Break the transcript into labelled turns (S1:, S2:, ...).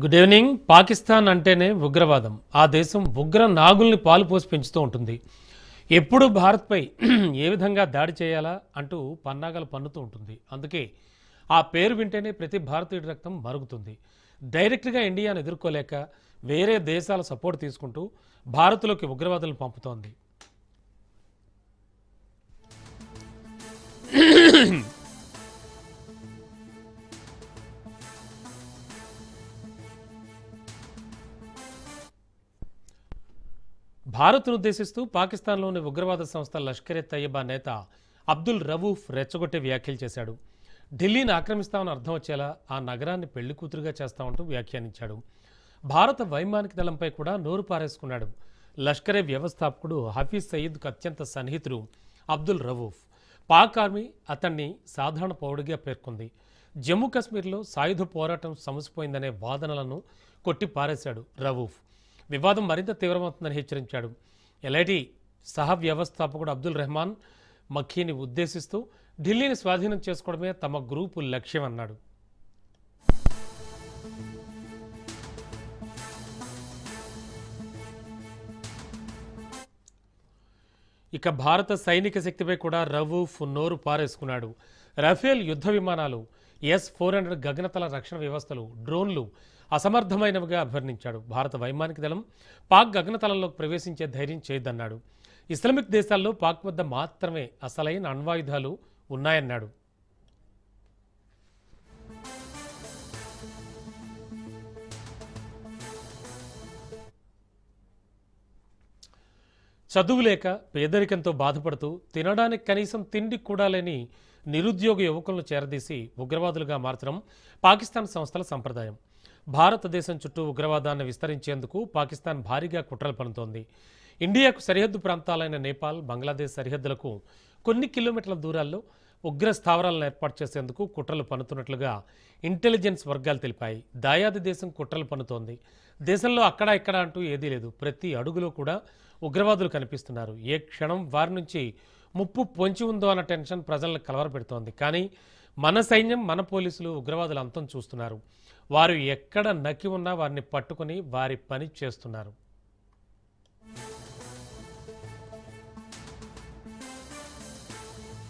S1: Good evening. Pakistan అంటేనే ఉగ్రవాదం. ఆ దేశం ఉగ్ర నాగుల్ని పాలు పోసి పెంచుతూ ఉంటుంది. ఎప్పుడు భారత్పై ఏ విధంగా దాడి చేయాలా అంటూ పన్నాగాలు పన్నుతూ ఉంటుంది. అందుకే ఆ పేరు వింటేనే ప్రతి భారతీయుడి రక్తం మరుగుతుంది. డైరెక్ట్గా ఇండియాను ఎదుర్కోలేక వేరే దేశాల సపోర్ట్ తీసుకుంటూ భారత్లోకి ఉగ్రవాదులను పంపుతోంది. భారత్ను ఉద్దేశిస్తూ పాకిస్తాన్లోని ఉగ్రవాద సంస్థ లష్కరే తయ్యబా నేత అబ్దుల్ రవూఫ్ రెచ్చగొట్టే వ్యాఖ్యలు చేశాడు. ఢిల్లీని ఆక్రమిస్తామని అర్థం వచ్చేలా ఆ నగరాన్ని పెళ్లి కూతురుగా చేస్తామంటూ వ్యాఖ్యానించాడు. భారత వైమానిక దళంపై కూడా నోరు పారేసుకున్నాడు. లష్కరే వ్యవస్థాపకుడు హఫీజ్ సయీద్కు అత్యంత సన్నిహితుడు అబ్దుల్ రవూఫ్. పాక్ ఆర్మీ అతన్ని సాధారణ పౌరుడిగా పేర్కొంది. జమ్మూ కాశ్మీర్లో సాయుధ పోరాటం సమసిపోయిందనే వాదనలను కొట్టి పారేశాడు రవూఫ్. వివాదం మరింత తీవ్రమవుతుందని హెచ్చరించాడు. ఎల్ఐటి సహ వ్యవస్థాపకుడు అబ్దుల్ రెహమాన్ మక్కీని ఉద్దేశిస్తూ ఢిల్లీని స్వాధీనం చేసుకోవడమే తమ గ్రూపు లక్ష్యం అన్నాడు. ఇక భారత సైనిక శక్తిపై కూడా రవూఫ్ నోరు పారేసుకున్నాడు. రఫేల్ యుద్ధ విమానాలు, S-400 గగనతల రక్షణ వ్యవస్థలు, డ్రోన్లు అసమర్థమైనవిగా అభివర్ణించాడు. భారత వైమానిక దళం పాక్ గగనతలంలోకి ప్రవేశించే ధైర్యం చేయదన్నాడు. ఇస్లామిక్ దేశాల్లో పాక్ వద్ద మాత్రమే అసలైన అణ్వాయుధాలు ఉన్నాయన్నాడు. చదువు లేక పేదరికంతో బాధపడుతూ తినడానికి కనీసం తిండి కూడా లేని నిరుద్యోగ యువకులను చేరదీసి ఉగ్రవాదులుగా మార్చడం పాకిస్తాన్ సంస్థల సంప్రదాయం. భారతదేశం చుట్టూ ఉగ్రవాదాన్ని విస్తరించేందుకు పాకిస్తాన్ భారీగా కుట్రలు పన్నుతోంది. ఇండియాకు సరిహద్దు ప్రాంతాలైన నేపాల్, బంగ్లాదేశ్ సరిహద్దులకు కొన్ని కిలోమీటర్ల దూరాల్లో ఉగ్ర స్థావరాలను ఏర్పాటు చేసేందుకు కుట్రలు పన్నుతున్నట్లుగా ఇంటెలిజెన్స్ వర్గాలు తెలిపాయి. దాయాది దేశం కుట్రలు పన్నుతోంది. దేశంలో అక్కడా ఇక్కడ అంటూ ఏదీ లేదు. ప్రతి అడుగులో కూడా ఉగ్రవాదులు కనిపిస్తున్నారు. ఏ క్షణం వారి నుంచి ముప్పు పొంచి ఉందో అన్న టెన్షన్ ప్రజలను కలవరపెడుతోంది. కానీ మన సైన్యం, మన పోలీసులు ఉగ్రవాదుల అంతం చూస్తున్నారు. వారు ఎక్కడ నక్కి ఉన్నా వారిని పట్టుకుని వారి పని చేస్తున్నారు.